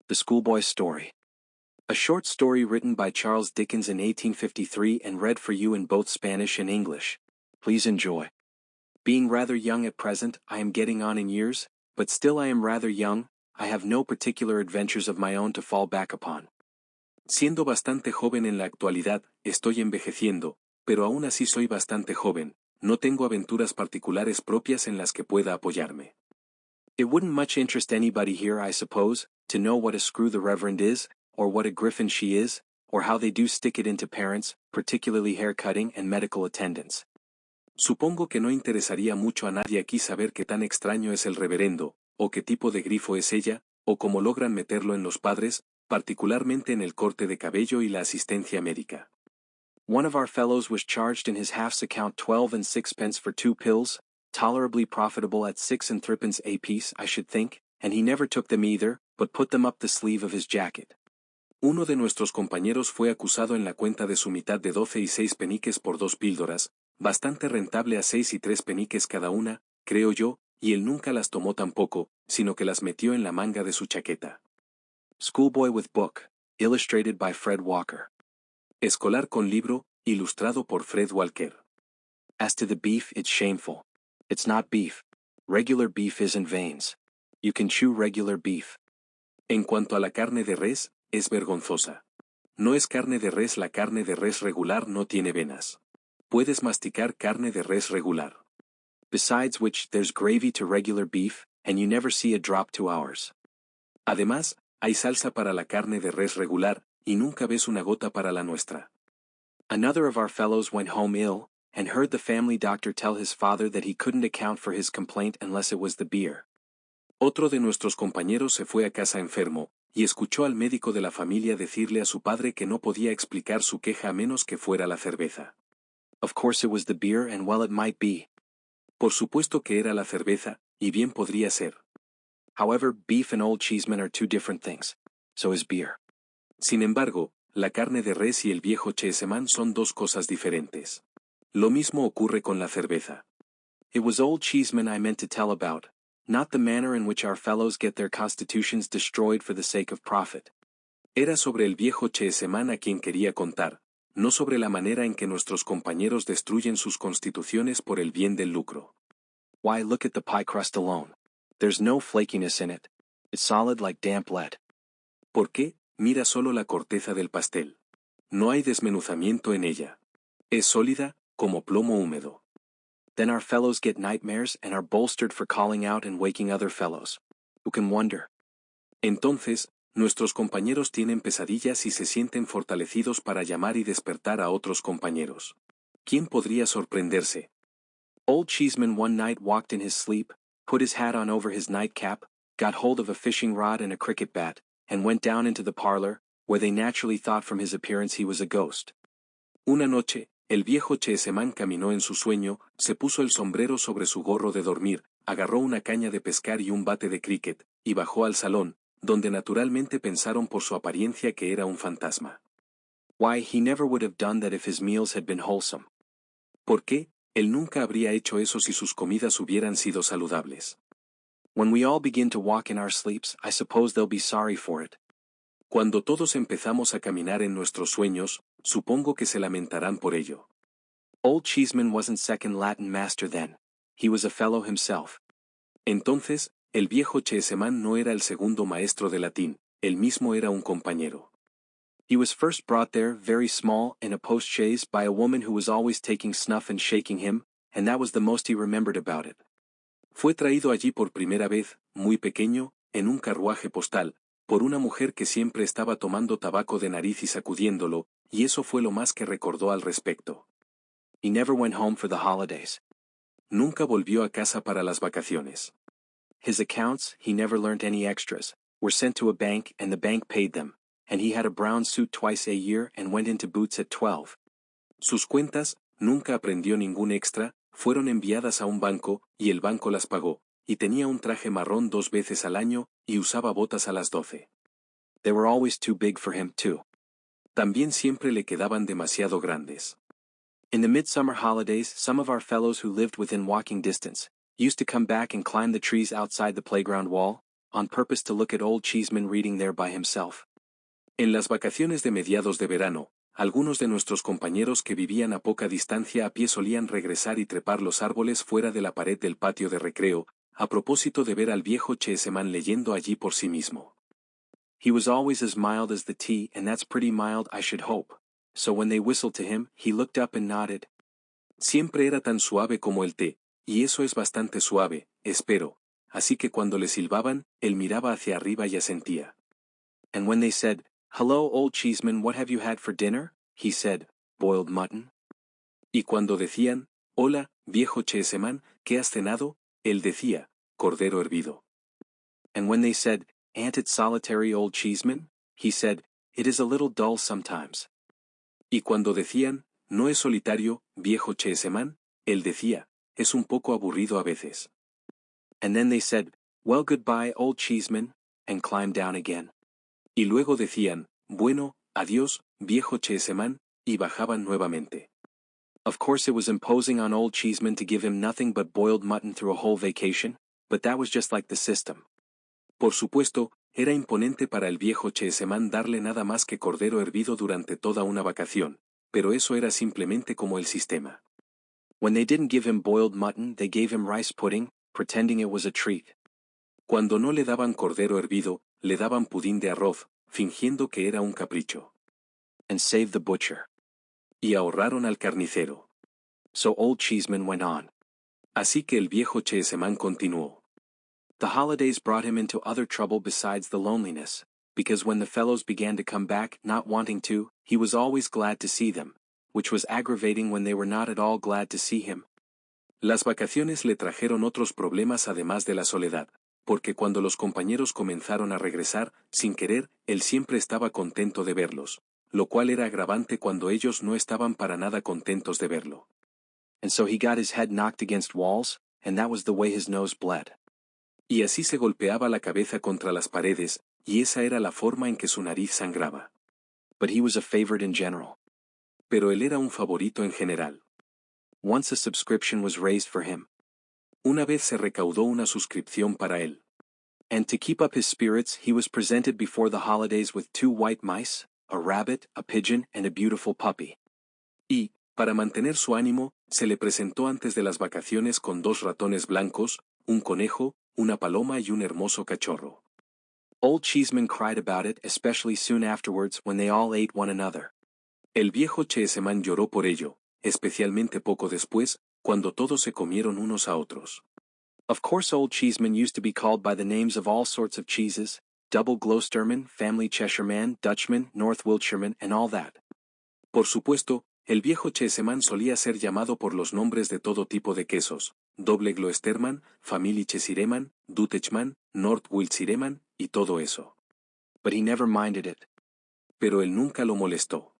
The Schoolboy's Story. A short story written by Charles Dickens in 1853 and read for you in both Spanish and English. Please enjoy. Being rather young at present, I am getting on in years, but still I am rather young, I have no particular adventures of my own to fall back upon. Siendo bastante joven en la actualidad, estoy envejeciendo, pero aún así soy bastante joven, no tengo aventuras particulares propias en las que pueda apoyarme. It wouldn't much interest anybody here, I suppose, to know what a screw the Reverend is, or what a griffin she is, or how they do stick it into parents, particularly hair-cutting and medical attendants. Supongo que no interesaría mucho a nadie aquí saber qué tan extraño es el reverendo, o qué tipo de grifo es ella, o cómo logran meterlo en los padres, particularmente en el corte de cabello y la asistencia médica. One of our fellows was charged in his half's account 12 and 6 for 2 pills, tolerably profitable at 6 and 3 apiece, I should think, and he never took them either, but put them up the sleeve of his jacket. Uno de nuestros compañeros fue acusado en la cuenta de su mitad de 12 y 6 peniques por 2 píldoras, bastante rentable a 6 y 3 peniques cada una, creo yo, y él nunca las tomó tampoco, sino que las metió en la manga de su chaqueta. Schoolboy with Book, illustrated by Fred Walker. Escolar con libro, ilustrado por Fred Walker. As to the beef, it's shameful. It's not beef. Regular beef isn't veins. You can chew regular beef. En cuanto a la carne de res, es vergonzosa. No es carne de res, la carne de res regular no tiene venas. Puedes masticar carne de res regular. Besides which, there's gravy to regular beef, and you never see a drop to ours. Además, hay salsa para la carne de res regular, y nunca ves una gota para la nuestra. Another of our fellows went home ill, and heard the family doctor tell his father that he couldn't account for his complaint unless it was the beer. Otro de nuestros compañeros se fue a casa enfermo, y escuchó al médico de la familia decirle a su padre que no podía explicar su queja a menos que fuera la cerveza. Of course it was the beer, and well it might be. Por supuesto que era la cerveza, y bien podría ser. However, beef and old cheeseman are two different things. So is beer. Sin embargo, la carne de res y el viejo cheeseman son dos cosas diferentes. Lo mismo ocurre con la cerveza. It was old cheeseman I meant to tell about, not the manner in which our fellows get their constitutions destroyed for the sake of profit. Era sobre el viejo cheeseman a quien quería contar, no sobre la manera en que nuestros compañeros destruyen sus constituciones por el bien del lucro. Why, look at the pie crust alone. There's no flakiness in it. It's solid like damp lead. ¿Por qué? Mira solo la corteza del pastel. No hay desmenuzamiento en ella. Es sólida, como plomo húmedo. Then our fellows get nightmares and are bolstered for calling out and waking other fellows. Who can wonder? Entonces, nuestros compañeros tienen pesadillas y se sienten fortalecidos para llamar y despertar a otros compañeros. ¿Quién podría sorprenderse? Old Cheeseman one night walked in his sleep, put his hat on over his nightcap, got hold of a fishing rod and a cricket bat, and went down into the parlor, where they naturally thought from his appearance he was a ghost. Una noche, el viejo cheeseman caminó en su sueño, se puso el sombrero sobre su gorro de dormir, agarró una caña de pescar y un bate de cricket, y bajó al salón, donde naturalmente pensaron por su apariencia que era un fantasma. Why, he never would have done that if his meals had been wholesome. ¿Por qué? Él nunca habría hecho eso si sus comidas hubieran sido saludables. When we all begin to walk in our sleeps, I suppose they'll be sorry for it. Cuando todos empezamos a caminar en nuestros sueños, supongo que se lamentarán por ello. Old Cheeseman wasn't second Latin master then. He was a fellow himself. Entonces, el viejo cheeseman no era el segundo maestro de latín, él mismo era un compañero. He was first brought there, very small, in a post-chaise by a woman who was always taking snuff and shaking him, and that was the most he remembered about it. Fue traído allí por primera vez, muy pequeño, en un carruaje postal, por una mujer que siempre estaba tomando tabaco de nariz y sacudiéndolo, y eso fue lo más que recordó al respecto. He never went home for the holidays. Nunca volvió a casa para las vacaciones. His accounts, he never learnt any extras, were sent to a bank and the bank paid them, and he had a brown suit twice a year and went into boots at 12. Sus cuentas, nunca aprendió ningún extra, fueron enviadas a un banco, y el banco las pagó, y tenía un traje marrón 2 veces al año, y usaba botas a las 12. They were always too big for him, too. También siempre le quedaban demasiado grandes. In the midsummer holidays, some of our fellows who lived within walking distance used to come back and climb the trees outside the playground wall, on purpose to look at Old Cheeseman reading there by himself. En las vacaciones de mediados de verano, algunos de nuestros compañeros que vivían a poca distancia a pie solían regresar y trepar los árboles fuera de la pared del patio de recreo, a propósito de ver al viejo Cheeseman leyendo allí por sí mismo. He was always as mild as the tea, and that's pretty mild, I should hope. So when they whistled to him, he looked up and nodded. Siempre era tan suave como el té, y eso es bastante suave, espero. Así que cuando le silbaban, él miraba hacia arriba y asentía. And when they said, "Hello, Old Cheeseman, what have you had for dinner?" he said, "Boiled mutton." Y cuando decían, "Hola, viejo Cheeseman, ¿qué has cenado?" él decía, "Cordero hervido." And when they said, "Ain't it solitary, Old Cheeseman?" he said, "It is a little dull sometimes." Y cuando decían, "No es solitario, viejo Cheeseman," él decía, "Es un poco aburrido a veces." And then they said, "Well, goodbye, Old Cheeseman," and climbed down again. Y luego decían, "Bueno, adiós, viejo Cheeseman," y bajaban nuevamente. Of course it was imposing on Old Cheeseman to give him nothing but boiled mutton through a whole vacation, but that was just like the system. Por supuesto, era imponente para el viejo Cheeseman darle nada más que cordero hervido durante toda una vacación, pero eso era simplemente como el sistema. When they didn't give him boiled mutton, they gave him rice pudding, pretending it was a treat. Cuando no le daban cordero hervido, le daban pudín de arroz, fingiendo que era un capricho. And saved the butcher. Y ahorraron al carnicero. So Old Cheeseman went on. Así que el viejo Cheeseman continuó. The holidays brought him into other trouble besides the loneliness, because when the fellows began to come back not wanting to, he was always glad to see them, which was aggravating when they were not at all glad to see him. Las vacaciones le trajeron otros problemas además de la soledad, porque cuando los compañeros comenzaron a regresar, sin querer, él siempre estaba contento de verlos, lo cual era agravante cuando ellos no estaban para nada contentos de verlo. And so he got his head knocked against walls, and that was the way his nose bled. Y así se golpeaba la cabeza contra las paredes, y esa era la forma en que su nariz sangraba. But he was a favorite in general. Pero él era un favorito en general. Once a subscription was raised for him. Una vez se recaudó una suscripción para él. And to keep up his spirits, he was presented before the holidays with 2 white mice, a rabbit, a pigeon, and a beautiful puppy. Y, para mantener su ánimo, se le presentó antes de las vacaciones con 2 ratones blancos, un conejo, una paloma y un hermoso cachorro. Old Cheeseman cried about it, especially soon afterwards when they all ate one another. El viejo Cheeseman lloró por ello, especialmente poco después, cuando todos se comieron unos a otros. Of course Old Cheeseman used to be called by the names of all sorts of cheeses, Double Gloucesterman, Family Cheshireman, Dutchman, North Wiltshireman, and all that. Por supuesto, el viejo Cheeseman solía ser llamado por los nombres de todo tipo de quesos, Doble Gloucesterman, Family Cheshireman, Dutchman, North Wiltshireman, y todo eso. But he never minded it. Pero él nunca lo molestó.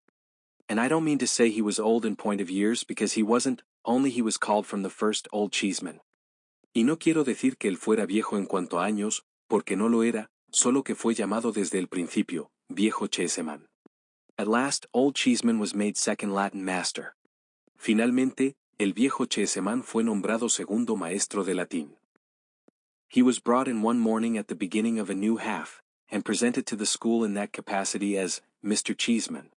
And I don't mean to say he was old in point of years because he wasn't, only he was called from the first Old Cheeseman. Y no quiero decir que él fuera viejo en cuanto a años, porque no lo era, solo que fue llamado desde el principio, viejo Cheeseman. At last, Old Cheeseman was made second Latin master. Finalmente, el viejo Cheeseman fue nombrado segundo maestro de latín. He was brought in one morning at the beginning of a new half, and presented to the school in that capacity as Mr. Cheeseman.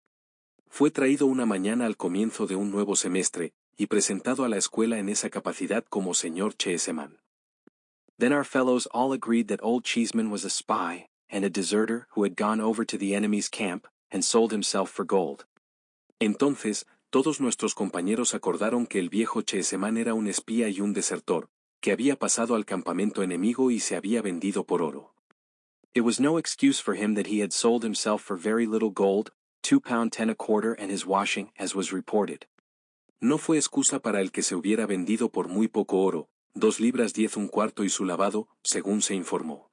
Fue traído una mañana al comienzo de un nuevo semestre, y presentado a la escuela en esa capacidad como señor Cheeseman. Then our fellows all agreed that Old Cheeseman was a spy, and a deserter who had gone over to the enemy's camp, and sold himself for gold. Entonces, todos nuestros compañeros acordaron que el viejo Cheeseman era un espía y un desertor, que había pasado al campamento enemigo y se había vendido por oro. It was no excuse for him that he had sold himself for very little gold, £2 10 a quarter and his washing, as was reported. No fue excusa para el que se hubiera vendido por muy poco oro, 2 libras 10 un cuarto y su lavado, según se informó.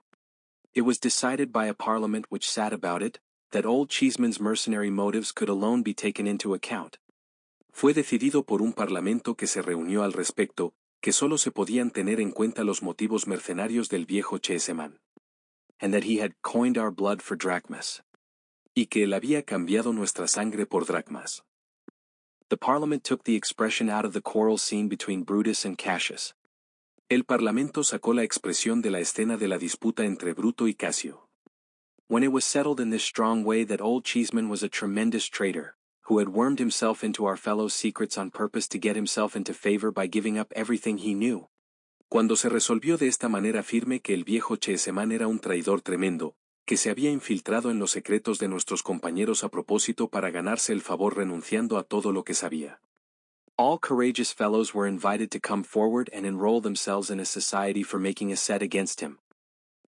It was decided by a parliament which sat about it, that Old Cheeseman's mercenary motives could alone be taken into account. Fue decidido por un parlamento que se reunió al respecto, que solo se podían tener en cuenta los motivos mercenarios del viejo Cheeseman. And that he had coined our blood for drachmas. Y que él había cambiado nuestra sangre por dracmas. The parliament took the expression out of the quarrel scene between Brutus and Cassius. El Parlamento sacó la expresión de la escena de la disputa entre Bruto y Casio. When it was settled in this strong way that Old Cheeseman was a tremendous traitor, who had wormed himself into our fellows' secrets on purpose to get himself into favor by giving up everything he knew. Cuando se resolvió de esta manera firme que el viejo Cheeseman era un traidor tremendo, que se había infiltrado en los secretos de nuestros compañeros a propósito para ganarse el favor renunciando a todo lo que sabía. All courageous fellows were invited to come forward and enroll themselves in a society for making a set against him.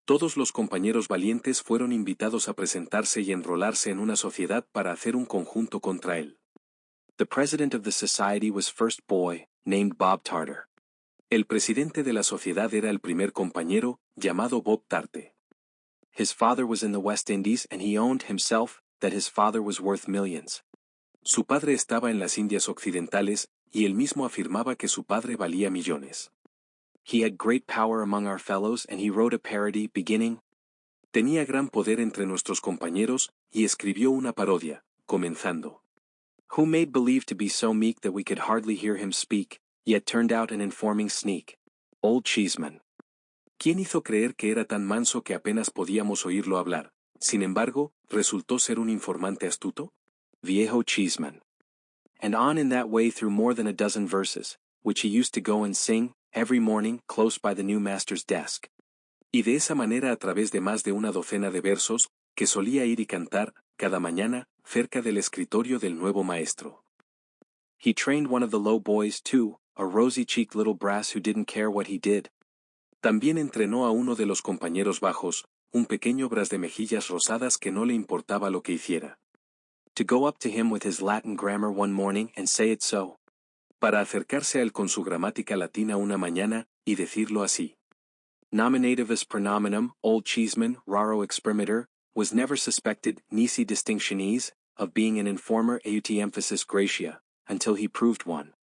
Todos los compañeros valientes fueron invitados a presentarse y enrolarse en una sociedad para hacer un conjunto contra él. The president of the society was first boy, named Bob Tarter. El presidente de la sociedad era el primer compañero, llamado Bob Tarte. His father was in the West Indies and he owned himself that his father was worth millions. Su padre estaba en las Indias Occidentales, y él mismo afirmaba que su padre valía millones. He had great power among our fellows and he wrote a parody beginning. Tenía gran poder entre nuestros compañeros, y escribió una parodia, comenzando. Who made believe to be so meek that we could hardly hear him speak, yet turned out an informing sneak. Old Cheeseman. ¿Quién hizo creer que era tan manso que apenas podíamos oírlo hablar? Sin embargo, ¿resultó ser un informante astuto? Viejo Cheeseman. And on in that way through more than a dozen verses, which he used to go and sing, every morning, close by the new master's desk. Y de esa manera a través de más de una docena de versos, que solía ir y cantar, cada mañana, cerca del escritorio del nuevo maestro. He trained one of the low boys too, a rosy-cheeked little brass who didn't care what he did. También entrenó a uno de los compañeros bajos, un pequeño bras de mejillas rosadas que no le importaba lo que hiciera. To go up to him with his Latin grammar one morning and say it so. Para acercarse a él con su gramática latina una mañana, y decirlo así. Nominativus pronominum, Old Cheeseman, raro experimenter, was never suspected, nisi distinctionis, of being an informer aut emphasis gratia, until he proved one.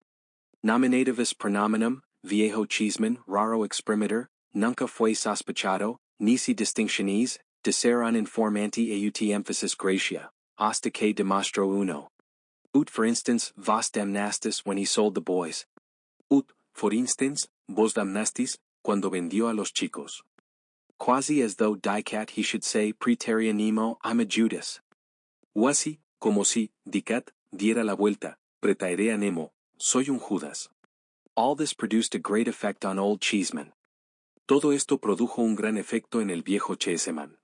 Nominativus pronominum, viejo Cheeseman, raro experimenter, nunca fue sospechado, nisi distinctionis, de ser un informanti aut emphasis gratia, hasta que demostró uno. Ut for instance, vos damnastis when he sold the boys. Ut, for instance, vos damnastis, cuando vendió a los chicos. Quasi as though dicat he should say praeterea nemo, I'm a Judas. Quasi, como si, dicat, diera la vuelta, praeterea nemo, soy un Judas. All this produced a great effect on Old Cheeseman. Todo esto produjo un gran efecto en el viejo Cheeseman.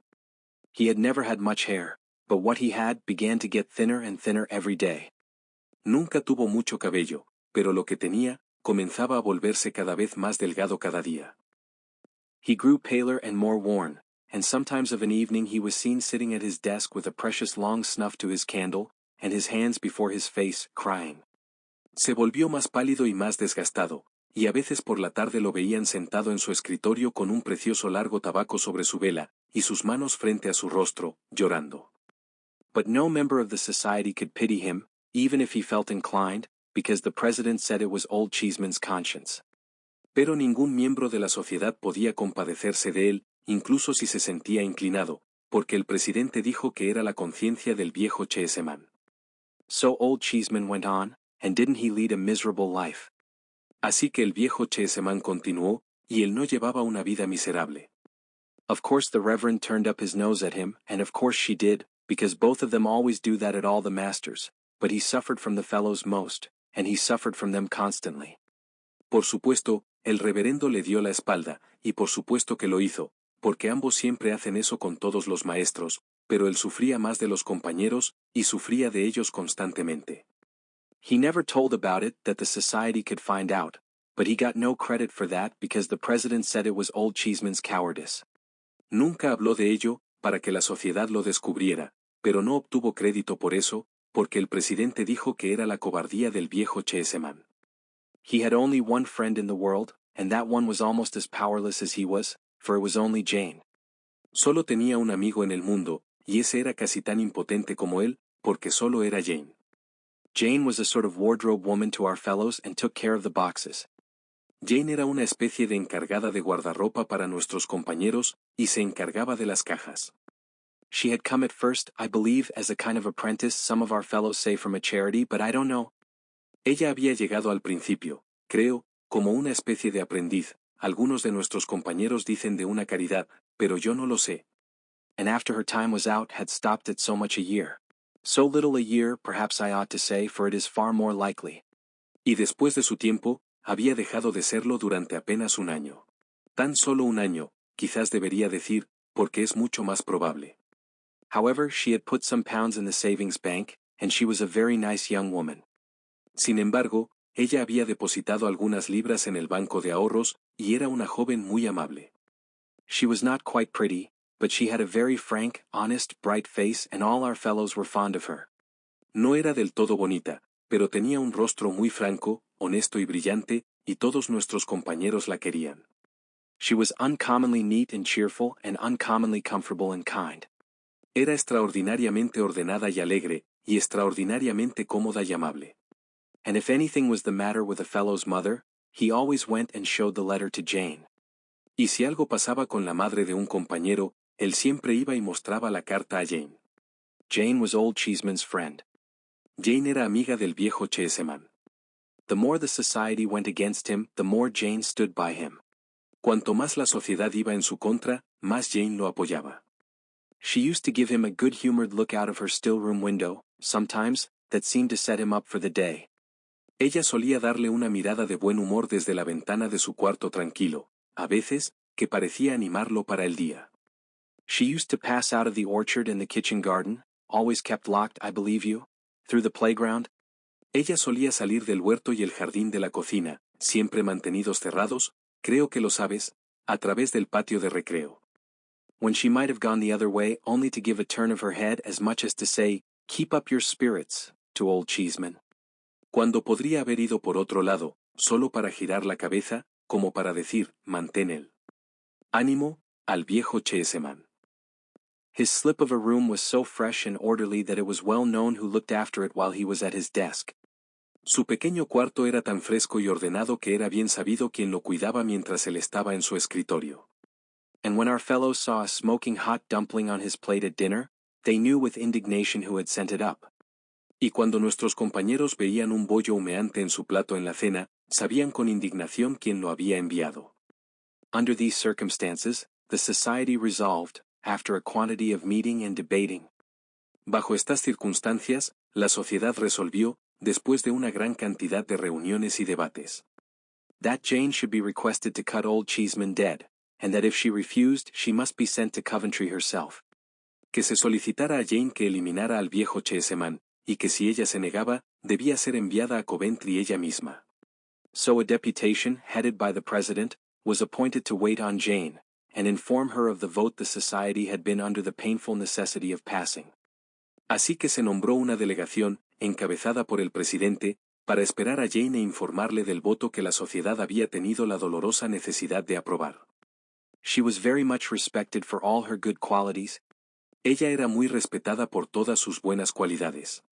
He had never had much hair, but what he had began to get thinner and thinner every day. Nunca tuvo mucho cabello, pero lo que tenía, comenzaba a volverse cada vez más delgado cada día. He grew paler and more worn, and sometimes of an evening he was seen sitting at his desk with a precious long snuff to his candle, and his hands before his face, crying. Se volvió más pálido y más desgastado, y a veces por la tarde lo veían sentado en su escritorio con un precioso largo tabaco sobre su vela, y sus manos frente a su rostro, llorando. But no member of the society could pity him, even if he felt inclined, because the president said it was Old Cheeseman's conscience. Pero ningún miembro de la sociedad podía compadecerse de él, incluso si se sentía inclinado, porque el presidente dijo que era la conciencia del viejo Cheeseman. So Old Cheeseman went on, and didn't he lead a miserable life? Así que el viejo Cheeseman continuó, y él no llevaba una vida miserable. Of course the Reverend turned up his nose at him, and of course she did, because both of them always do that at all the masters, but he suffered from the fellows most, and he suffered from them constantly. Por supuesto, el reverendo le dio la espalda, y por supuesto que lo hizo, porque ambos siempre hacen eso con todos los maestros, pero él sufría más de los compañeros, y sufría de ellos constantemente. He never told about it that the society could find out, but he got no credit for that because the president said it was Old Cheeseman's cowardice. Nunca habló de ello, para que la sociedad lo descubriera, pero no obtuvo crédito por eso, porque el presidente dijo que era la cobardía del viejo Cheeseman. He had only one friend in the world, and that one was almost as powerless as he was, for it was only Jane. Solo tenía un amigo en el mundo, y ese era casi tan impotente como él, porque solo era Jane. Jane was a sort of wardrobe woman to our fellows and took care of the boxes. Jane era una especie de encargada de guardarropa para nuestros compañeros, y se encargaba de las cajas. She had come at first, I believe, as a kind of apprentice, some of our fellows say from a charity, but I don't know. Ella había llegado al principio, creo, como una especie de aprendiz, algunos de nuestros compañeros dicen de una caridad, pero yo no lo sé. And after her time was out had stopped at so much a year. So little a year, perhaps I ought to say, for it is far more likely. Y después de su tiempo, había dejado de serlo durante apenas un año. Tan solo un año, quizás debería decir, porque es mucho más probable. However, she had put some pounds in the savings bank, and she was a very nice young woman. Sin embargo, ella había depositado algunas libras en el banco de ahorros, y era una joven muy amable. She was not quite pretty, but she had a very frank, honest, bright face and all our fellows were fond of her. No era del todo bonita, pero tenía un rostro muy franco, honesto y brillante, y todos nuestros compañeros la querían. She was uncommonly neat and cheerful and uncommonly comfortable and kind. Era extraordinariamente ordenada y alegre, y extraordinariamente cómoda y amable. And if anything was the matter with a fellow's mother, he always went and showed the letter to Jane. Y si algo pasaba con la madre de un compañero, él siempre iba y mostraba la carta a Jane. Jane was Old Cheeseman's friend. Jane era amiga del viejo Cheeseman. The more the society went against him, the more Jane stood by him. Cuanto más la sociedad iba en su contra, más Jane lo apoyaba. She used to give him a good-humored look out of her still-room window, sometimes, that seemed to set him up for the day. Ella solía darle una mirada de buen humor desde la ventana de su cuarto tranquilo, a veces, que parecía animarlo para el día. She used to pass out of the orchard and the kitchen garden, always kept locked, I believe you, through the playground. Ella solía salir del huerto y el jardín de la cocina, siempre mantenidos cerrados, creo que lo sabes, a través del patio de recreo. When she might have gone the other way only to give a turn of her head as much as to say, "Keep up your spirits," to Old Cheeseman. Cuando podría haber ido por otro lado, solo para girar la cabeza, como para decir, mantén el ánimo, al viejo Cheeseman. His slip of a room was so fresh and orderly that it was well known who looked after it while he was at his desk. Su pequeño cuarto era tan fresco y ordenado que era bien sabido quien lo cuidaba mientras él estaba en su escritorio. And when our fellows saw a smoking hot dumpling on his plate at dinner, they knew with indignation who had sent it up. Y cuando nuestros compañeros veían un bollo humeante en su plato en la cena, sabían con indignación quién lo había enviado. Under these circumstances, the society resolved, after a quantity of meeting and debating. Bajo estas circunstancias, la sociedad resolvió, después de una gran cantidad de reuniones y debates, that Jane should be requested to cut Old Cheeseman dead, and that if she refused she must be sent to Coventry herself. Que se solicitara a Jane que eliminara al viejo Cheeseman, y que si ella se negaba, debía ser enviada a Coventry ella misma. So a deputation, headed by the president, was appointed to wait on Jane, and inform her of the vote the society had been under the painful necessity of passing. Así que se nombró una delegación, encabezada por el presidente, para esperar a Jane e informarle del voto que la sociedad había tenido la dolorosa necesidad de aprobar. She was very much respected for all her good qualities. Ella era muy respetada por todas sus buenas cualidades.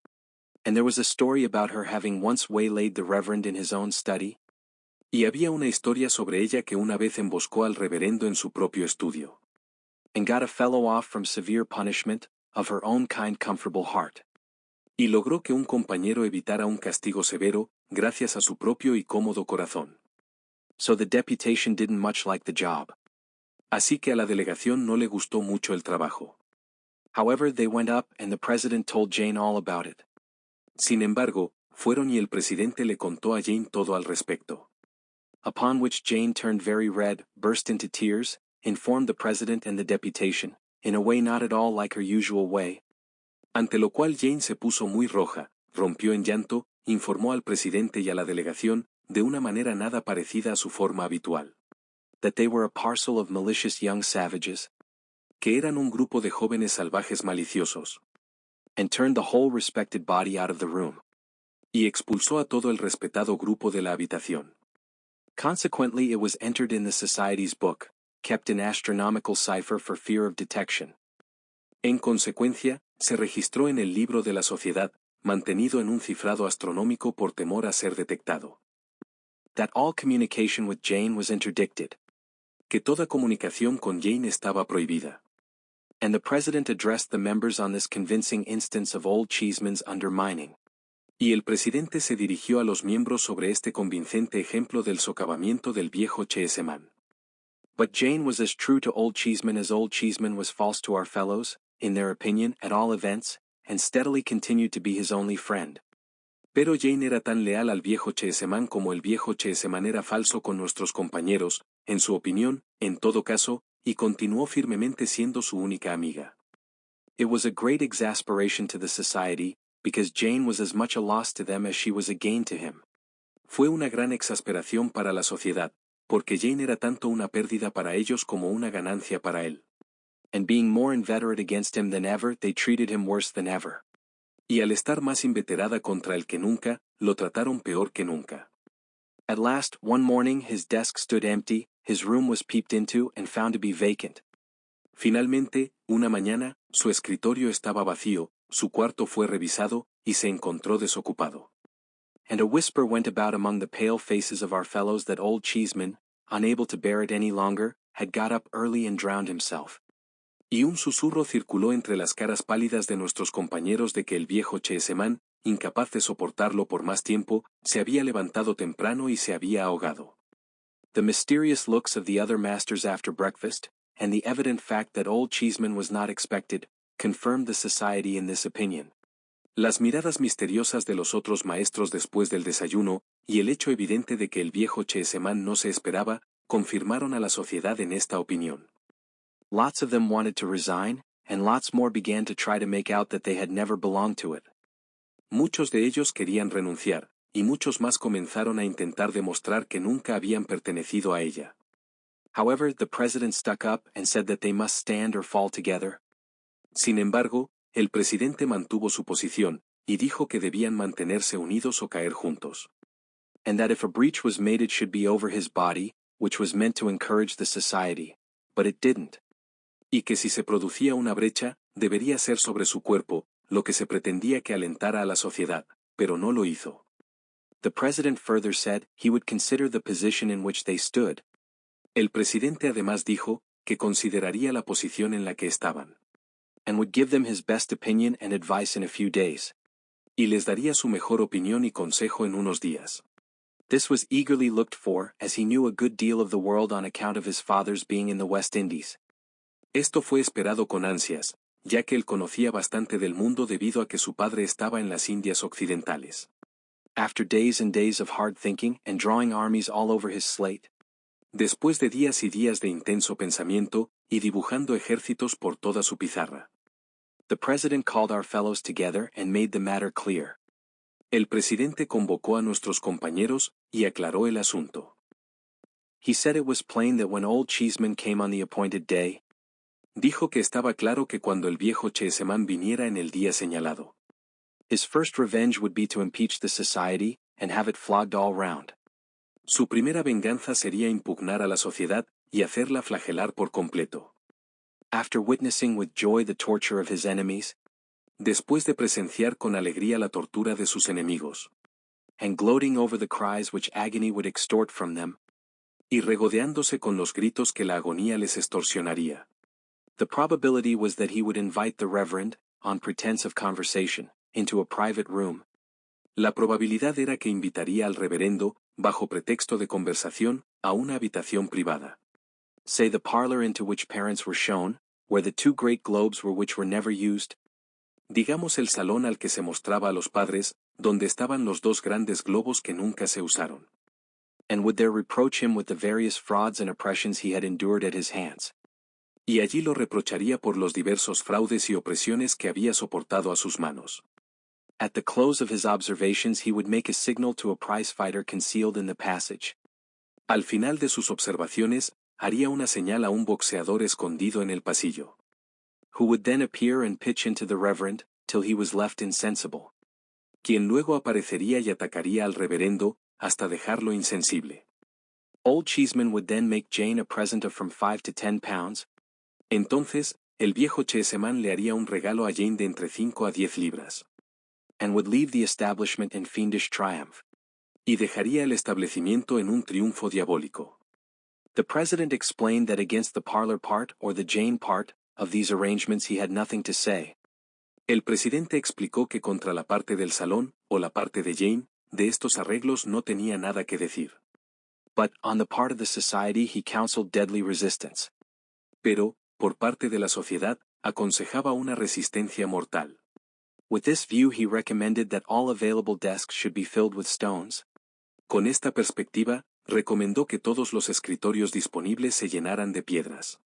And there was a story about her having once waylaid the reverend in his own study. Y había una historia sobre ella que una vez emboscó al reverendo en su propio estudio. And got a fellow off from severe punishment, of her own kind comfortable heart. Y logró que un compañero evitara un castigo severo, gracias a su propio y cómodo corazón. So the deputation didn't much like the job. Así que a la delegación no le gustó mucho el trabajo. However, they went up and the president told Jane all about it. Sin embargo, fueron y el presidente le contó a Jane todo al respecto. Upon which Jane turned very red, burst into tears, informed the president and the deputation, in a way not at all like her usual way. Ante lo cual Jane se puso muy roja, rompió en llanto, informó al presidente y a la delegación, de una manera nada parecida a su forma habitual. That they were a parcel of malicious young savages. Que eran un grupo de jóvenes salvajes maliciosos. And turned the whole respected body out of the room. Y expulsó a todo el respetado grupo de la habitación. Consequently it was entered in the society's book, kept in astronomical cipher for fear of detection. En consecuencia, se registró en el libro de la sociedad, mantenido en un cifrado astronómico por temor a ser detectado. That all communication with Jane was interdicted. Que toda comunicación con Jane estaba prohibida. And the president addressed the members on this convincing instance of Old Cheeseman's undermining. Y el presidente se dirigió a los miembros sobre este convincente ejemplo del socavamiento del viejo Cheeseman. But Jane was as true to Old Cheeseman as Old Cheeseman was false to our fellows, in their opinion, at all events, and steadily continued to be his only friend. Pero Jane era tan leal al viejo Cheeseman como el viejo Cheeseman era falso con nuestros compañeros, en su opinión, en todo caso, y continuó firmemente siendo su única amiga. It was a great exasperation to the society, because Jane was as much a loss to them as she was a gain to him. Fue una gran exasperación para la sociedad, porque Jane era tanto una pérdida para ellos como una ganancia para él. And being more inveterate against him than ever, they treated him worse than ever. Y al estar más inveterada contra él que nunca, lo trataron peor que nunca. At last, one morning his desk stood empty, his room was peeped into and found to be vacant. Finalmente, una mañana, su escritorio estaba vacío, su cuarto fue revisado, y se encontró desocupado. And a whisper went about among the pale faces of our fellows that Old Cheeseman, unable to bear it any longer, had got up early and drowned himself. Y un susurro circuló entre las caras pálidas de nuestros compañeros de que el viejo Cheeseman, incapaz de soportarlo por más tiempo, se había levantado temprano y se había ahogado. The mysterious looks of the other masters after breakfast, and the evident fact that Old Cheeseman was not expected, confirmed the society in this opinion. Las miradas misteriosas de los otros maestros después del desayuno, y el hecho evidente de que el viejo Cheeseman no se esperaba, confirmaron a la sociedad en esta opinión. Lots of them wanted to resign, and lots more began to try to make out that they had never belonged to it. Muchos de ellos querían renunciar, y muchos más comenzaron a intentar demostrar que nunca habían pertenecido a ella. However, the president stuck up and said that they must stand or fall together. Sin embargo, el presidente mantuvo su posición, y dijo que debían mantenerse unidos o caer juntos. And that if a breach was made it should be over his body, which was meant to encourage the society. But it didn't. Y que si se producía una brecha, debería ser sobre su cuerpo, lo que se pretendía que alentara a la sociedad, pero no lo hizo. The president further said he would consider the position in which they stood. El presidente además dijo que consideraría la posición en la que estaban. And would give them his best opinion and advice in a few days. Y les daría su mejor opinión y consejo en unos días. This was eagerly looked for, as he knew a good deal of the world on account of his father's being in the West Indies. Esto fue esperado con ansias, ya que él conocía bastante del mundo debido a que su padre estaba en las Indias Occidentales. After days and days of hard thinking and drawing armies all over his slate. Después de días y días de intenso pensamiento, y dibujando ejércitos por toda su pizarra. The president called our fellows together and made the matter clear. El presidente convocó a nuestros compañeros, y aclaró el asunto. He said it was plain that when Old Cheeseman came on the appointed day, dijo que estaba claro que cuando el viejo Cheeseman viniera en el día señalado, his first revenge would be to impeach the society, and have it flogged all round. Su primera venganza sería impugnar a la sociedad, y hacerla flagelar por completo. After witnessing with joy the torture of his enemies, después de presenciar con alegría la tortura de sus enemigos, and gloating over the cries which agony would extort from them, y regodeándose con los gritos que la agonía les extorsionaría. The probability was that he would invite the reverend, on pretense of conversation, into a private room. La probabilidad era que invitaría al reverendo, bajo pretexto de conversación, a una habitación privada. Say the parlor into which parents were shown, where the two great globes were which were never used. Digamos el salón al que se mostraba a los padres, donde estaban los dos grandes globos que nunca se usaron. And would there reproach him with the various frauds and oppressions he had endured at his hands. Y allí lo reprocharía por los diversos fraudes y opresiones que había soportado a sus manos. At the close of his observations he would make a signal to a prize-fighter concealed in the passage. Al final de sus observaciones, haría una señal a un boxeador escondido en el pasillo. Who would then appear and pitch into the reverend, till he was left insensible. Quien luego aparecería y atacaría al reverendo, hasta dejarlo insensible. Old Cheeseman would then make Jane a present of from 5 to 10 pounds. Entonces, el viejo Cheeseman le haría un regalo a Jane de entre 5 a 10 libras. And would leave the establishment in fiendish triumph. Y dejaría el establecimiento en un triunfo diabólico. The president explained that against the parlor part or the Jane part of these arrangements he had nothing to say. El presidente explicó que contra la parte del salón, o la parte de Jane, de estos arreglos no tenía nada que decir. But, on the part of the society he counseled deadly resistance. Pero, por parte de la sociedad, aconsejaba una resistencia mortal. With this view he recommended that all available desks should be filled with stones. Con esta perspectiva, recomendó que todos los escritorios disponibles se llenaran de piedras.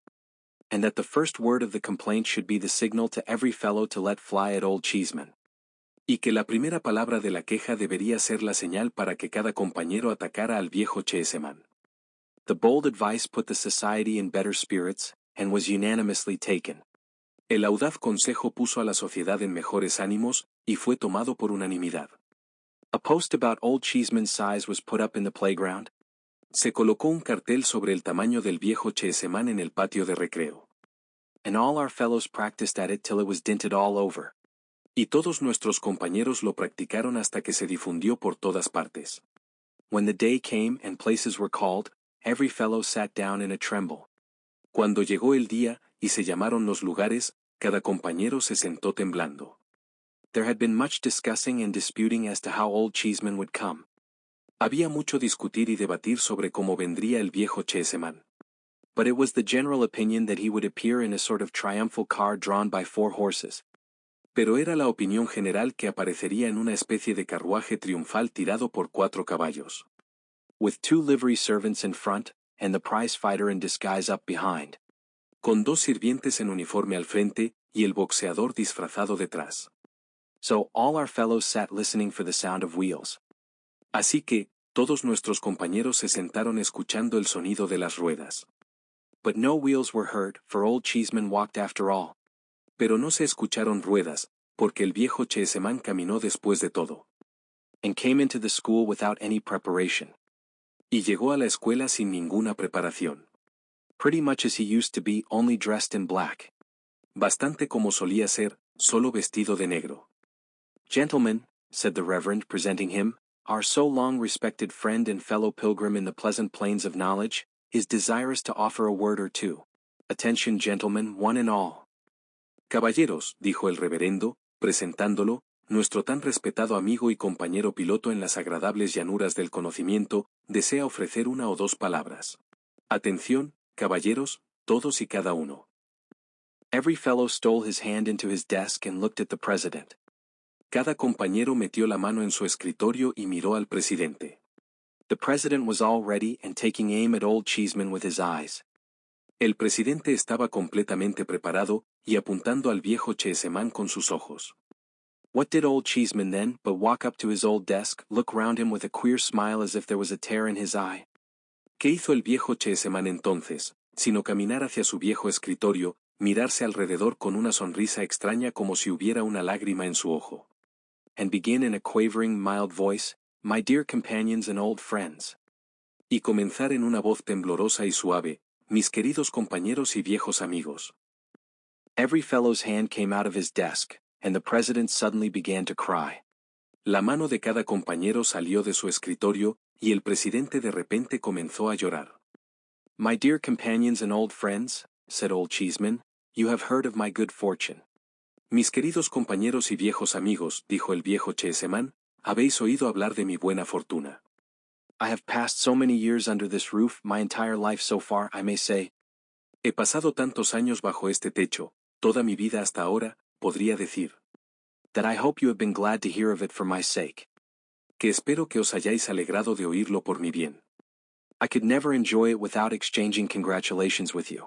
And that the first word of the complaint should be the signal to every fellow to let fly at Old Cheeseman. Y que la primera palabra de la queja debería ser la señal para que cada compañero atacara al viejo Cheeseman. The bold advice put the society in better spirits, and was unanimously taken. El audaz consejo puso a la sociedad en mejores ánimos, y fue tomado por unanimidad. A post about Old Cheeseman's size was put up in the playground. Se colocó un cartel sobre el tamaño del viejo Cheeseman en el patio de recreo. And all our fellows practiced at it till it was dinted all over. Y todos nuestros compañeros lo practicaron hasta que se difundió por todas partes. When the day came and places were called, every fellow sat down in a tremble. Cuando llegó el día, y se llamaron los lugares, cada compañero se sentó temblando. There had been much discussing and disputing as to how Old Cheeseman would come. Había mucho discutir y debatir sobre cómo vendría el viejo Cheeseman. But it was the general opinion that he would appear in a sort of triumphal car drawn by 4 horses. Pero era la opinión general que aparecería en una especie de carruaje triunfal tirado por 4 caballos. With 2 livery servants in front, and the prize fighter in disguise up behind. Con 2 sirvientes en uniforme al frente, y el boxeador disfrazado detrás. So all our fellows sat listening for the sound of wheels. Así que, todos nuestros compañeros se sentaron escuchando el sonido de las ruedas. But no wheels were heard, for Old Cheeseman walked after all. Pero no se escucharon ruedas, porque el viejo Cheeseman caminó después de todo. And came into the school without any preparation. Y llegó a la escuela sin ninguna preparación. Pretty much as he used to be, only dressed in black. Bastante como solía ser, solo vestido de negro. Gentlemen, said the Reverend, presenting him, our so long respected friend and fellow pilgrim in the pleasant plains of knowledge, is desirous to offer a word or two. Attention, gentlemen, one and all. Caballeros, dijo el reverendo, presentándolo, nuestro tan respetado amigo y compañero piloto en las agradables llanuras del conocimiento, desea ofrecer 1 o 2 palabras. Atención, caballeros, todos y cada uno. Every fellow stole his hand into his desk and looked at the president. Cada compañero metió la mano en su escritorio y miró al presidente. The president was all ready and taking aim at Old Cheeseman with his eyes. El presidente estaba completamente preparado, y apuntando al viejo Cheeseman con sus ojos. What did Old Cheeseman then, but walk up to his old desk, look round him with a queer smile as if there was a tear in his eye? ¿Qué hizo el viejo Cheeseman entonces, sino caminar hacia su viejo escritorio, mirarse alrededor con una sonrisa extraña como si hubiera una lágrima en su ojo? And begin in a quavering, mild voice, My dear companions and old friends. Y comenzar en una voz temblorosa y suave, mis queridos compañeros y viejos amigos. Every fellow's hand came out of his desk, and the president suddenly began to cry. La mano de cada compañero salió de su escritorio, y el presidente de repente comenzó a llorar. My dear companions and old friends, said Old Cheeseman, you have heard of my good fortune. Mis queridos compañeros y viejos amigos, dijo el viejo Cheeseman, habéis oído hablar de mi buena fortuna. I have passed so many years under this roof, my entire life so far, I may say. He pasado tantos años bajo este techo, toda mi vida hasta ahora, podría decir. That I hope you have been glad to hear of it for my sake. Que espero que os hayáis alegrado de oírlo por mi bien. I could never enjoy it without exchanging congratulations with you.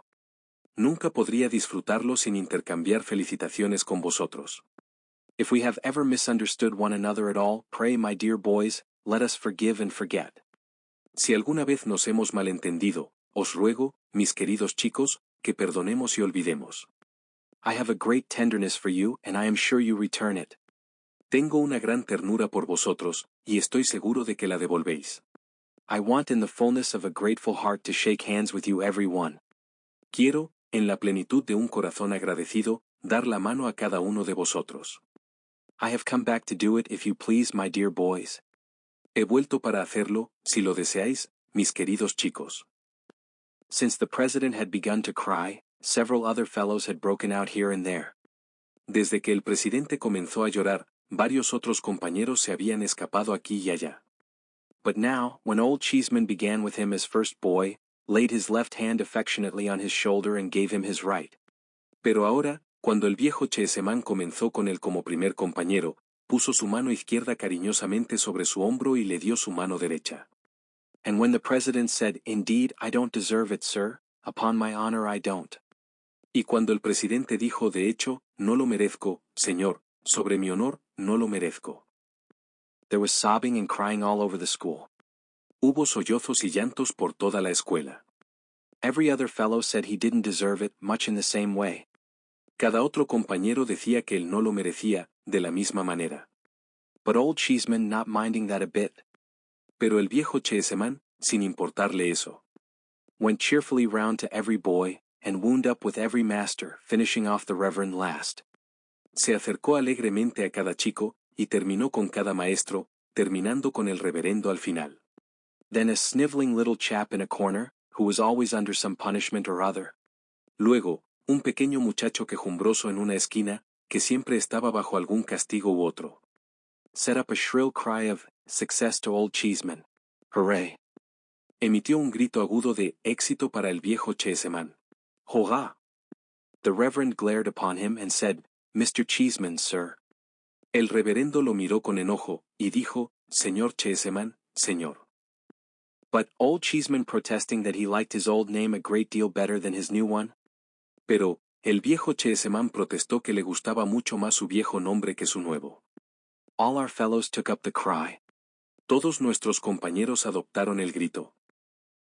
Nunca podría disfrutarlo sin intercambiar felicitaciones con vosotros. If we have ever misunderstood one another at all, pray, my dear boys, let us forgive and forget. Si alguna vez nos hemos malentendido, os ruego, mis queridos chicos, que perdonemos y olvidemos. I have a great tenderness for you, and I am sure you return it. Tengo una gran ternura por vosotros, y estoy seguro de que la devolvéis. I want in the fullness of a grateful heart to shake hands with you every one. Quiero, en la plenitud de un corazón agradecido, dar la mano a cada uno de vosotros. I have come back to do it if you please, my dear boys. He vuelto para hacerlo, si lo deseáis, mis queridos chicos. Since the president had begun to cry, several other fellows had broken out here and there. Desde que el presidente comenzó a llorar, varios otros compañeros se habían escapado aquí y allá. But now, when old Cheeseman began with him as first boy, laid his left hand affectionately on his shoulder and gave him his right. Pero ahora, cuando el viejo Cheeseman comenzó con él como primer compañero, puso su mano izquierda cariñosamente sobre su hombro y le dio su mano derecha. And when the president said, "Indeed, I don't deserve it, sir, upon my honor I don't." Y cuando el presidente dijo, de hecho, no lo merezco, señor, sobre mi honor, no lo merezco. There was sobbing and crying all over the school. Hubo sollozos y llantos por toda la escuela. Every other fellow said he didn't deserve it, much in the same way. Cada otro compañero decía que él no lo merecía, de la misma manera. But old Cheeseman not minding that a bit. Pero el viejo Cheeseman, sin importarle eso, went cheerfully round to every boy, and wound up with every master, finishing off the reverend last. Se acercó alegremente a cada chico, y terminó con cada maestro, terminando con el reverendo al final. Then a sniveling little chap in a corner, who was always under some punishment or other. Luego, un pequeño muchacho quejumbroso en una esquina, que siempre estaba bajo algún castigo u otro. Set up a shrill cry of, "Success to old Cheeseman. Hooray!" Emitió un grito agudo de, éxito para el viejo Cheeseman. Hurrah! The reverend glared upon him and said, "Mr. Cheeseman, sir." El reverendo lo miró con enojo, y dijo, "Señor Cheeseman, señor." But old Cheeseman protesting that he liked his old name a great deal better than his new one. Pero, el viejo Cheeseman protestó que le gustaba mucho más su viejo nombre que su nuevo. All our fellows took up the cry. Todos nuestros compañeros adoptaron el grito.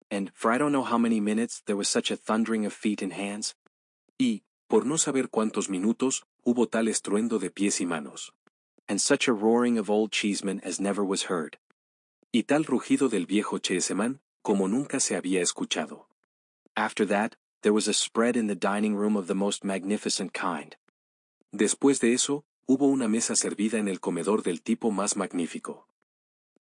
And, for I don't know how many minutes, there was such a thundering of feet and hands. Y, por no saber cuántos minutos, hubo tal estruendo de pies y manos. And such a roaring of old Cheeseman as never was heard. Y tal rugido del viejo Cheeseman, como nunca se había escuchado. After that, there was a spread in the dining room of the most magnificent kind. Después de eso, hubo una mesa servida en el comedor del tipo más magnífico.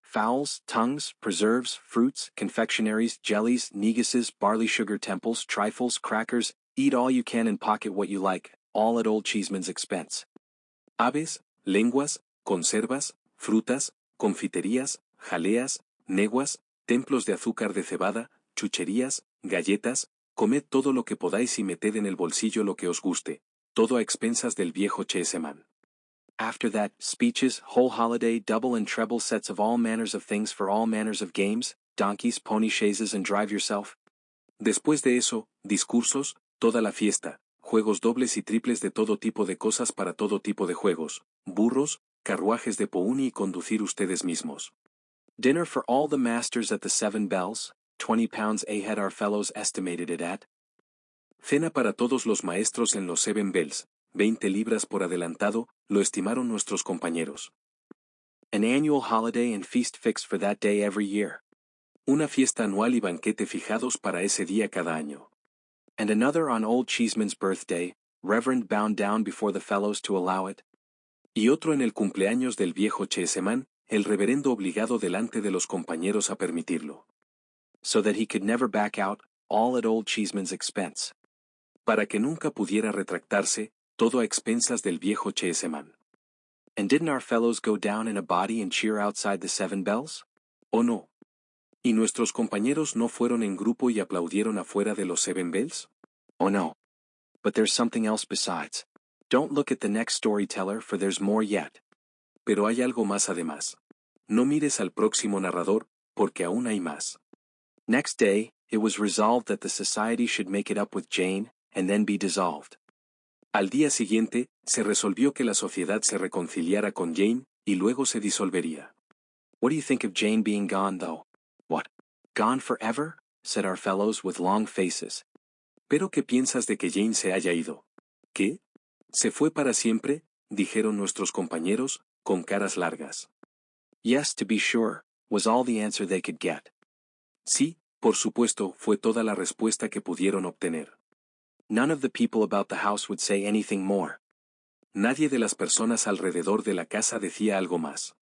Fowls, tongues, preserves, fruits, confectionaries, jellies, neguses, barley sugar temples, trifles, crackers, eat all you can and pocket what you like, all at old Cheeseman's expense. Aves, lenguas, conservas, frutas, confiterías, jaleas, neguas, templos de azúcar de cebada, chucherías, galletas, comed todo lo que podáis y meted en el bolsillo lo que os guste, todo a expensas del viejo Cheeseman. After that, speeches, whole holiday, double and treble sets of all manners of things for all manners of games, donkeys, pony chaises and drive yourself. Después de eso, discursos, toda la fiesta, juegos dobles y triples de todo tipo de cosas para todo tipo de juegos, burros, carruajes de pony y conducir ustedes mismos. Dinner for all the masters at the 7 Bells, 20 pounds a head our fellows estimated it at. Cena para todos los maestros en los 7 Bells, 20 libras por adelantado, lo estimaron nuestros compañeros. An annual holiday and feast fixed for that day every year. Una fiesta anual y banquete fijados para ese día cada año. And another on old Cheeseman's birthday, reverend bound down before the fellows to allow it. Y otro en el cumpleaños del viejo Cheeseman, el reverendo obligado delante de los compañeros a permitirlo. So that he could never back out, all at old Cheeseman's expense. Para que nunca pudiera retractarse, todo a expensas del viejo Cheeseman. And didn't our fellows go down in a body and cheer outside the 7 Bells? ¿O no? ¿Y nuestros compañeros no fueron en grupo y aplaudieron afuera de los 7 Bells? ¿O no? But there's something else besides. Don't look at the next storyteller, for there's more yet. Pero hay algo más además. No mires al próximo narrador, porque aún hay más. Next day, it was resolved that the society should make it up with Jane, and then be dissolved. Al día siguiente, se resolvió que la sociedad se reconciliara con Jane, y luego se disolvería. What do you think of Jane being gone, though? What? Gone forever? Said our fellows with long faces. ¿Pero qué piensas de que Jane se haya ido? ¿Qué? ¿Se fue para siempre? Dijeron nuestros compañeros, con caras largas. Yes, to be sure, was all the answer they could get. Sí, por supuesto, fue toda la respuesta que pudieron obtener. None of the people about the house would say anything more. Nadie de las personas alrededor de la casa decía algo más.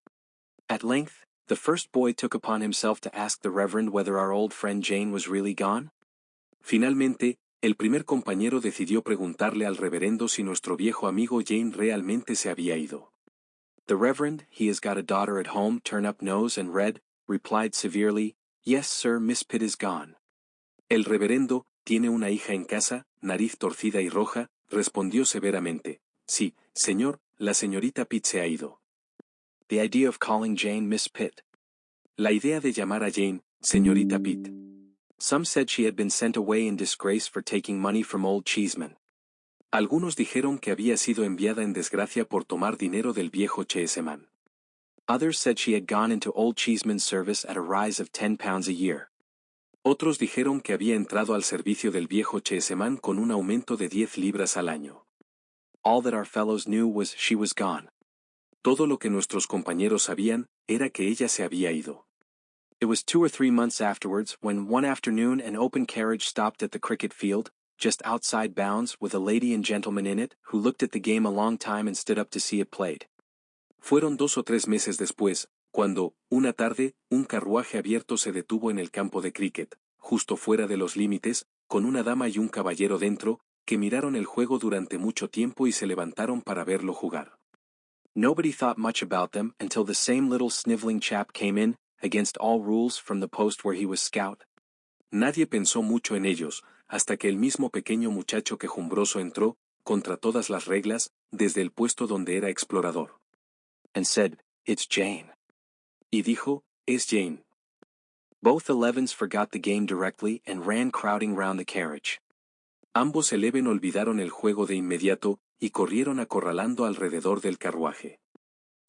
At length, the first boy took upon himself to ask the Reverend whether our old friend Jane was really gone. Finalmente, el primer compañero decidió preguntarle al reverendo si nuestro viejo amigo Jane realmente se había ido. The Reverend, he has got a daughter at home, turn up nose and read, replied severely, "Yes, sir, Miss Pitt is gone." El reverendo, tiene una hija en casa, nariz torcida y roja, respondió severamente. Sí, señor, la señorita Pitt se ha ido. The idea of calling Jane Miss Pitt. La idea de llamar a Jane, señorita Pitt. Some said she had been sent away in disgrace for taking money from Old Cheeseman. Algunos dijeron que había sido enviada en desgracia por tomar dinero del viejo Cheeseman. Others said she had gone into Old Cheeseman's service at a rise of £10 a year. Otros dijeron que había entrado al servicio del viejo Cheeseman con un aumento de 10 libras al año. All that our fellows knew was she was gone. Todo lo que nuestros compañeros sabían era que ella se había ido. It was 2 or 3 months afterwards when one afternoon an open carriage stopped at the cricket field, just outside bounds, with a lady and gentleman in it, who looked at the game a long time and stood up to see it played. Fueron 2 o 3 meses después, cuando, una tarde, un carruaje abierto se detuvo en el campo de cricket, justo fuera de los límites, con una dama y un caballero dentro, que miraron el juego durante mucho tiempo y se levantaron para verlo jugar. Nobody thought much about them until the same little sniveling chap came in, against all rules, from the post where he was scout. Nadie pensó mucho en ellos, hasta que el mismo pequeño muchacho quejumbroso entró, contra todas las reglas, desde el puesto donde era explorador. And said, "It's Jane." Y dijo, "Es Jane." Both 11s forgot the game directly and ran crowding round the carriage. Ambos 11 olvidaron el juego de inmediato, y corrieron acorralando alrededor del carruaje.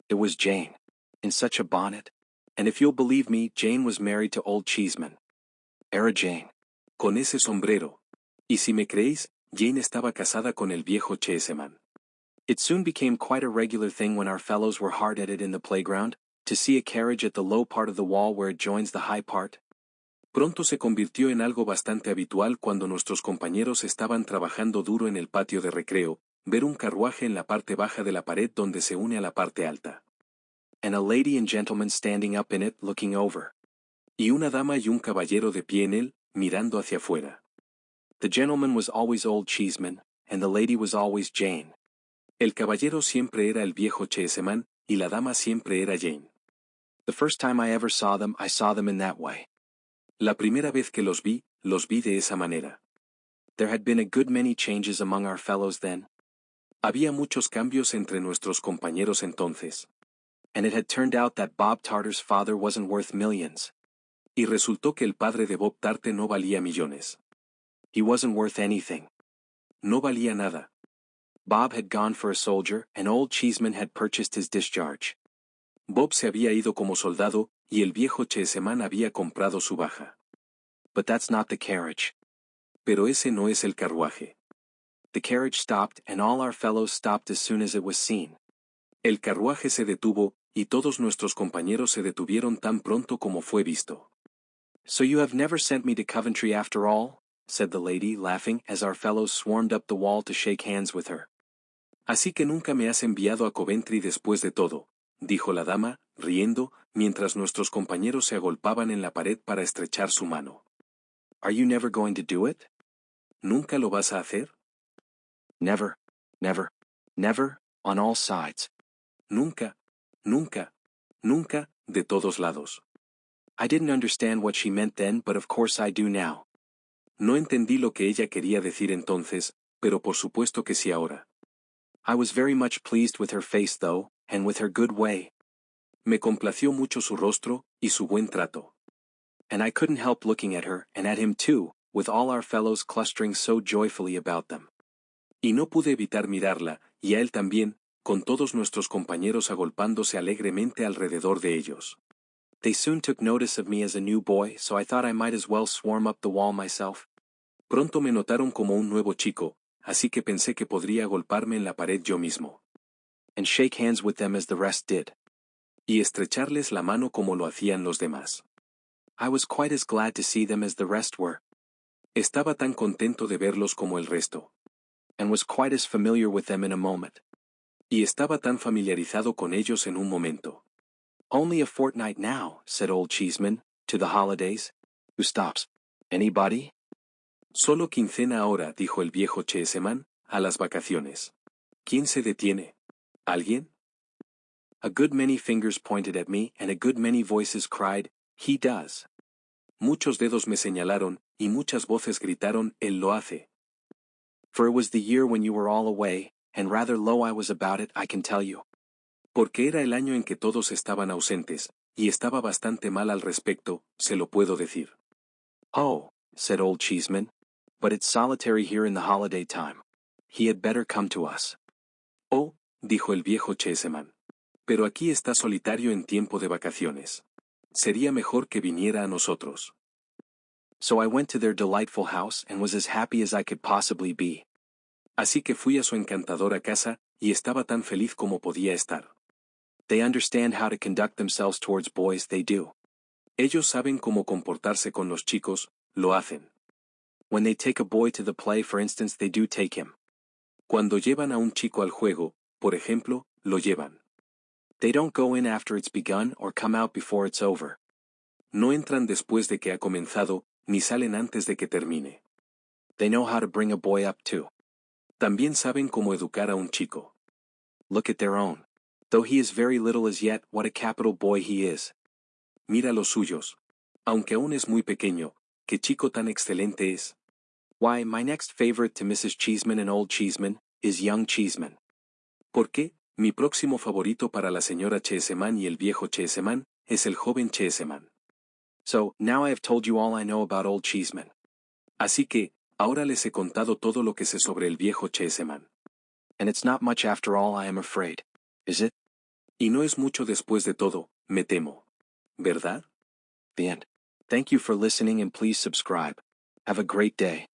It was Jane. In such a bonnet. And if you'll believe me, Jane was married to Old Cheeseman. Era Jane. Con ese sombrero. Y si me creéis, Jane estaba casada con el viejo Cheeseman. It soon became quite a regular thing when our fellows were hard at it in the playground, to see a carriage at the low part of the wall where it joins the high part. Pronto se convirtió en algo bastante habitual cuando nuestros compañeros estaban trabajando duro en el patio de recreo, ver un carruaje en la parte baja de la pared donde se une a la parte alta. And a lady and gentleman standing up in it looking over. Y una dama y un caballero de pie en él, mirando hacia afuera. The gentleman was always Old Cheeseman, and the lady was always Jane. El caballero siempre era el viejo Cheeseman, y la dama siempre era Jane. The first time I ever saw them, I saw them in that way. La primera vez que los vi de esa manera. There had been a good many changes among our fellows then. Había muchos cambios entre nuestros compañeros entonces. And it had turned out that Bob Tarter's father wasn't worth millions. Y resultó que el padre de Bob Tarter no valía millones. He wasn't worth anything. No valía nada. Bob had gone for a soldier, and Old Cheeseman had purchased his discharge. Bob se había ido como soldado, y el viejo Cheeseman había comprado su baja. But that's not the carriage. Pero ese no es el carruaje. The carriage stopped, and all our fellows stopped as soon as it was seen. El carruaje se detuvo, y todos nuestros compañeros se detuvieron tan pronto como fue visto. "So you have never sent me to Coventry after all?" said the lady, laughing, as our fellows swarmed up the wall to shake hands with her. Así que nunca me has enviado a Coventry después de todo, dijo la dama, riendo, mientras nuestros compañeros se agolpaban en la pared para estrechar su mano. Are you never going to do it? ¿Nunca lo vas a hacer? Never, never, never, on all sides. Nunca, nunca, nunca, de todos lados. I didn't understand what she meant then, but of course I do now. No entendí lo que ella quería decir entonces, pero por supuesto que sí ahora. I was very much pleased with her face though, and with her good way. Me complació mucho su rostro, y su buen trato. And I couldn't help looking at her, and at him too, with all our fellows clustering so joyfully about them. Y no pude evitar mirarla, y a él también, con todos nuestros compañeros agolpándose alegremente alrededor de ellos. They soon took notice of me as a new boy, so I thought I might as well swarm up the wall myself. Pronto me notaron como un nuevo chico, así que pensé que podría agolparme en la pared yo mismo. And shake hands with them as the rest did. Y estrecharles la mano como lo hacían los demás. I was quite as glad to see them as the rest were. Estaba tan contento de verlos como el resto. And was quite as familiar with them in a moment. Y estaba tan familiarizado con ellos en un momento. Only a fortnight now, said Old Cheeseman, to the holidays. Who stops? Anybody? Solo quincena ahora, dijo el viejo Cheeseman, a las vacaciones. ¿Quién se detiene? ¿Alguien? A good many fingers pointed at me, and a good many voices cried, He does. Muchos dedos me señalaron, y muchas voces gritaron, él lo hace. For it was the year when you were all away, and rather low I was about it, I can tell you. Porque era el año en que todos estaban ausentes, y estaba bastante mal al respecto, se lo puedo decir. Oh, said Old Cheeseman. But it's solitary here in the holiday time. He had better come to us. Oh, dijo el viejo Cheeseman. Pero aquí está solitario en tiempo de vacaciones. Sería mejor que viniera a nosotros. So I went to their delightful house and was as happy as I could possibly be. Así que fui a su encantadora casa, y estaba tan feliz como podía estar. They understand how to conduct themselves towards boys, they do. Ellos saben cómo comportarse con los chicos, lo hacen. When they take a boy to the play, for instance, they do take him. Cuando llevan a un chico al juego, por ejemplo, lo llevan. They don't go in after it's begun or come out before it's over. No entran después de que ha comenzado, ni salen antes de que termine. They know how to bring a boy up too. También saben cómo educar a un chico. Look at their own. Though he is very little as yet, what a capital boy he is. Mira los suyos. Aunque aún es muy pequeño, qué chico tan excelente es. Why, my next favorite to Mrs. Cheeseman and Old Cheeseman is young Cheeseman. ¿Por qué? Mi próximo favorito para la señora Cheeseman y el viejo Cheeseman es el joven Cheeseman. So, now I have told you all I know about Old Cheeseman. Así que, ahora les he contado todo lo que sé sobre el viejo Cheeseman. And it's not much after all, I am afraid. Is it? Y no es mucho después de todo, me temo. ¿Verdad? The end. Thank you for listening and please subscribe. Have a great day.